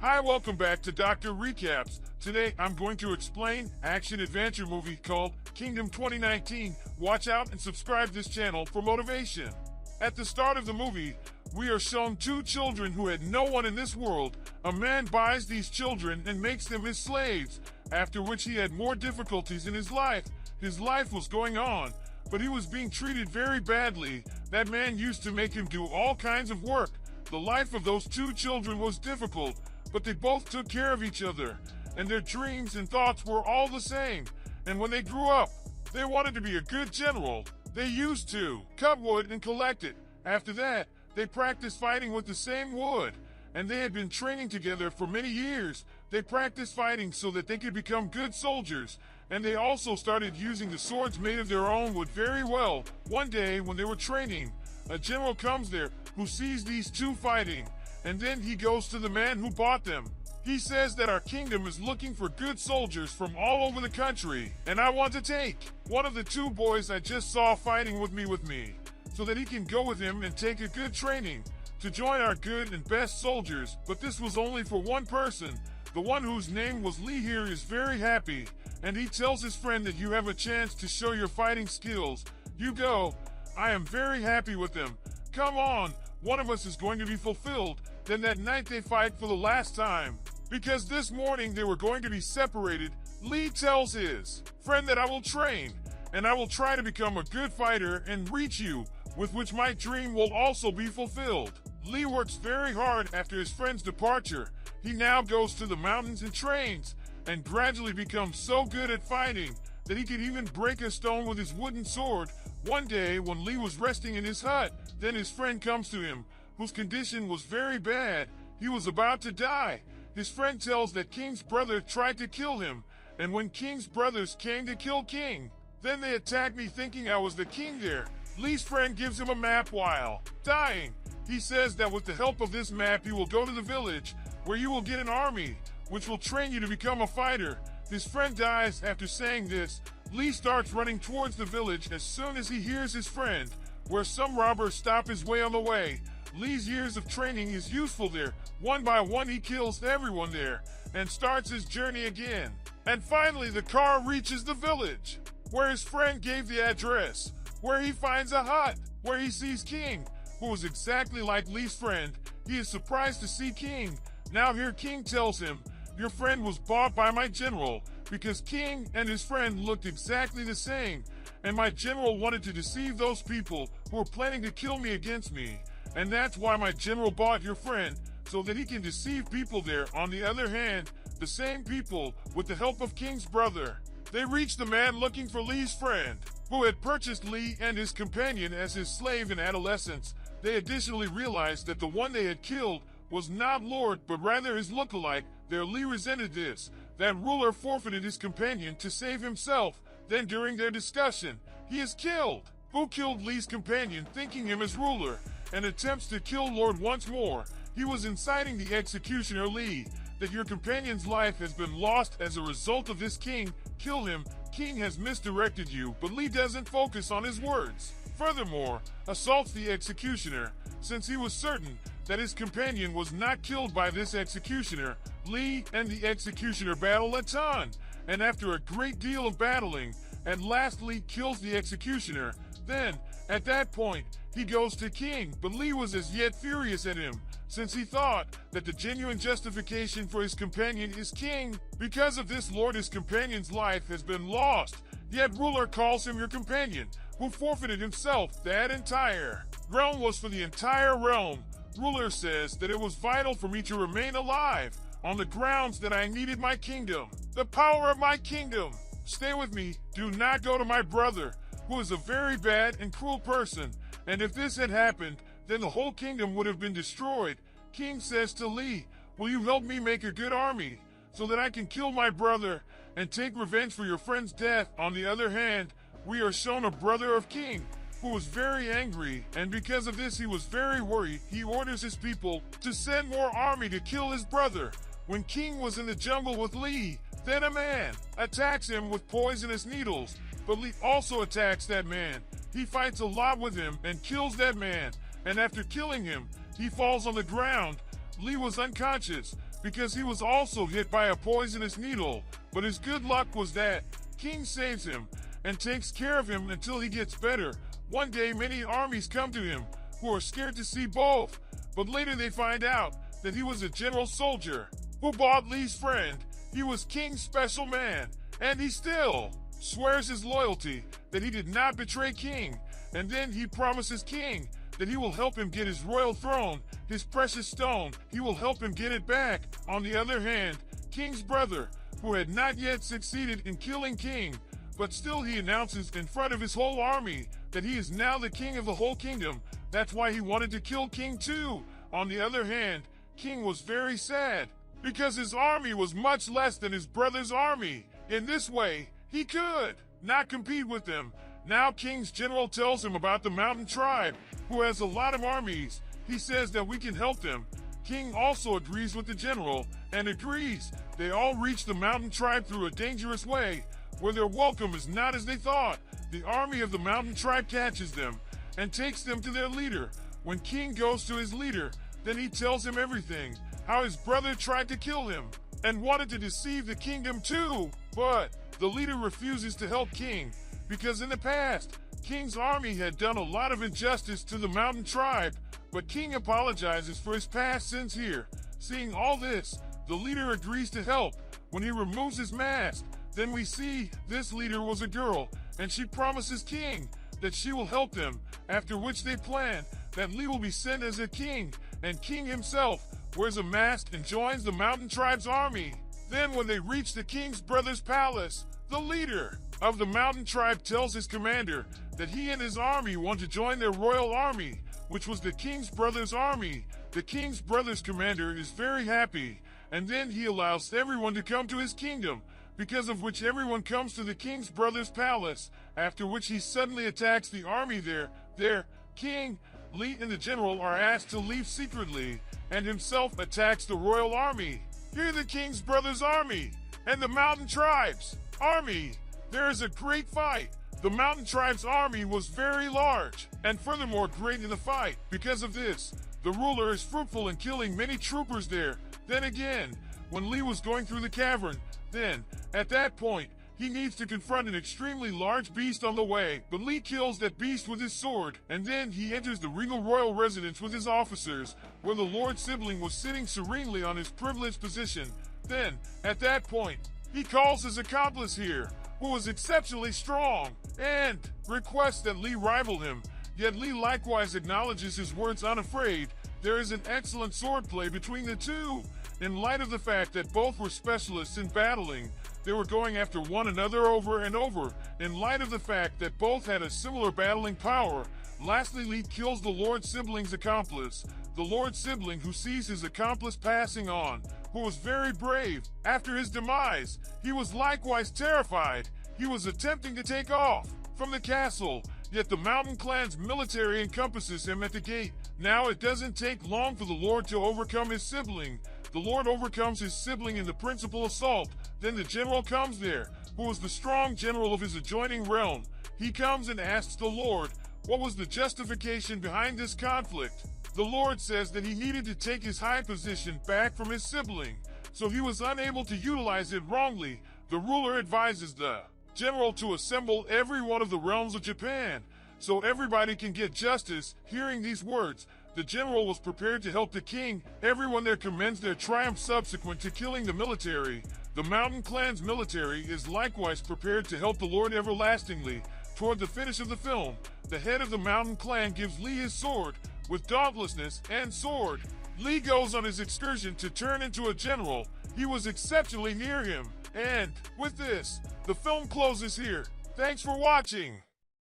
Hi, welcome back to Dr. Recaps. Today, I'm going to explain action-adventure movie called Kingdom 2019. Watch out and subscribe this channel for motivation. At the start of the movie, we are shown two children who had no one in this world. A man buys these children and makes them his slaves, after which he had more difficulties in his life. His life was going on, but he was being treated very badly. That man used to make him do all kinds of work. The life of those two children was difficult, but they both took care of each other, and their dreams and thoughts were all the same. And when they grew up, they wanted to be a good general. They used to cut wood and collect it. After that, they practiced fighting with the same wood, and they had been training together for many years. They practiced fighting so that they could become good soldiers, and they also started using the swords made of their own wood very well. One day, when they were training, a general comes there who sees these two fighting, and then he goes to the man who bought them. He says that our kingdom is looking for good soldiers from all over the country, and I want to take one of the two boys I just saw fighting with me, so that he can go with him and take a good training to join our good and best soldiers. But this was only for one person. The one whose name was Lee here is very happy, and he tells his friend that you have a chance to show your fighting skills. You go. I am very happy with them. Come on, one of us is going to be fulfilled. Then that night they fight for the last time. Because this morning they were going to be separated, Lee tells his friend that I will train, and I will try to become a good fighter and reach you, with which my dream will also be fulfilled. Lee works very hard after his friend's departure. He now goes to the mountains and trains, and gradually becomes so good at fighting that he could even break a stone with his wooden sword. One day, when Lee was resting in his hut, then his friend comes to him, whose condition was very bad. He was about to die. His friend tells that King's brother tried to kill him, and when King's brothers came to kill King, then they attacked me thinking I was the king there. Lee's friend gives him a map while dying. He says that with the help of this map you will go to the village, where you will get an army, which will train you to become a fighter. His friend dies after saying this. Lee starts running towards the village as soon as he hears his friend, where some robbers stop his way on the way. Lee's years of training is useful there. One by one he kills everyone there, and starts his journey again. And finally the car reaches the village, where his friend gave the address, where he finds a hut, where he sees King, who is exactly like Lee's friend. He is surprised to see King. Now here King tells him, your friend was bought by my general, because King and his friend looked exactly the same, and my general wanted to deceive those people who were planning to kill me against me. And that's why my general bought your friend, so that he can deceive people there. On the other hand, the same people, with the help of King's brother, they reach the man looking for Lee's friend, who had purchased Lee and his companion as his slave in adolescence. They additionally realized that the one they had killed was not Lord, but rather his lookalike. There Lee resented this. That ruler forfeited his companion to save himself. Then during their discussion, he is killed. Who killed Lee's companion, thinking him as ruler, and attempts to kill Lord once more. He was inciting the executioner Lee, that your companion's life has been lost as a result of this. King, kill him. King has misdirected you, but Lee doesn't focus on his words. Furthermore, assaults the executioner, since he was certain that his companion was not killed by this executioner. Lee and the executioner battle a ton, and after a great deal of battling, at last Lee kills the executioner. Then, at that point, he goes to King, but Lee was as yet furious at him, since he thought that the genuine justification for his companion is King. Because of this Lord, his companion's life has been lost, yet ruler calls him your companion, who forfeited himself. That entire realm was for the entire realm. Ruler says that it was vital for me to remain alive, on the grounds that I needed my kingdom, the power of my kingdom. Stay with me, do not go to my brother, who is a very bad and cruel person, and if this had happened, then the whole kingdom would have been destroyed. King says to Lee, will you help me make a good army, so that I can kill my brother and take revenge for your friend's death? On the other hand, we are shown a brother of King, who was very angry, and because of this he was very worried. He orders his people to send more army to kill his brother. When King was in the jungle with Lee, then a man attacks him with poisonous needles, but Lee also attacks that man. He fights a lot with him and kills that man, and after killing him, he falls on the ground. Lee was unconscious. because he was also hit by a poisonous needle, but his good luck was that King saves him and takes care of him until he gets better. One day many armies come to him who are scared to see both, but later they find out that he was a general soldier who bought Lee's friend. He was King's special man, and he still swears his loyalty that he did not betray King, and then he promises King that he will help him get his royal throne, his precious stone. He will help him get it back. On the other hand, King's brother, who had not yet succeeded in killing King, but still he announces in front of his whole army that he is now the king of the whole kingdom. That's why he wanted to kill King too. On the other hand, King was very sad because his army was much less than his brother's army. In this way, he could not compete with them. Now King's general tells him about the mountain tribe, who has a lot of armies. He says that we can help them. King also agrees with the general and agrees. They all reach the mountain tribe through a dangerous way, where their welcome is not as they thought. The army of the mountain tribe catches them and takes them to their leader. When King goes to his leader, then he tells him everything, how his brother tried to kill him and wanted to deceive the kingdom too. But the leader refuses to help King because in the past, King's army had done a lot of injustice to the mountain tribe, but King apologizes for his past sins here. Seeing all this, the leader agrees to help. When he removes his mask, then we see this leader was a girl, and she promises King that she will help them, after which they plan that Lee will be sent as a king, and King himself wears a mask and joins the mountain tribe's army. Then when they reach the king's brother's palace, the leader of the mountain tribe tells his commander that he and his army want to join their royal army, which was the king's brother's army. The king's brother's commander is very happy, and then he allows everyone to come to his kingdom, because of which everyone comes to the king's brother's palace, after which he suddenly attacks the army there. King, Lee, and the general are asked to leave secretly, and himself attacks the royal army. Here the king's brother's army and the mountain tribe's army. There is a great fight. The mountain tribe's army was very large, and furthermore great in the fight. Because of this, the ruler is fruitful in killing many troopers there. Then again, when Lee was going through the cavern, then, at that point, he needs to confront an extremely large beast on the way, but Lee kills that beast with his sword, and then he enters the regal royal residence with his officers, where the Lord Sibling was sitting serenely on his privileged position. Then, at that point, he calls his accomplice here, who was exceptionally strong, and requests that Lee rival him. Yet Lee likewise acknowledges his words unafraid. There is an excellent swordplay between the two. In light of the fact that both were specialists in battling, they were going after one another over and over. In light of the fact that both had a similar battling power, lastly Lee kills the Lord Sibling's accomplice. The Lord Sibling, who sees his accomplice passing on, who was very brave. After his demise, he was likewise terrified. He was attempting to take off from the castle, yet the mountain clan's military encompasses him at the gate. Now it doesn't take long for the Lord to overcome his sibling. The Lord overcomes his sibling in the principal assault. Then the general comes there, who was the strong general of his adjoining realm. He comes and asks the Lord, what was the justification behind this conflict? The Lord says that he needed to take his high position back from his sibling, so he was unable to utilize it wrongly. The ruler advises the general to assemble every one of the realms of Japan, so everybody can get justice. Hearing these words, the general was prepared to help the king. Everyone there commends their triumph subsequent to killing the military. The mountain clan's military is likewise prepared to help the Lord everlastingly. Toward the finish of the film, the head of the mountain clan gives Lee his sword. With dauntlessness and sword, Lee goes on his excursion to turn into a general. He was exceptionally near him. And with this, the film closes here. Thanks for watching.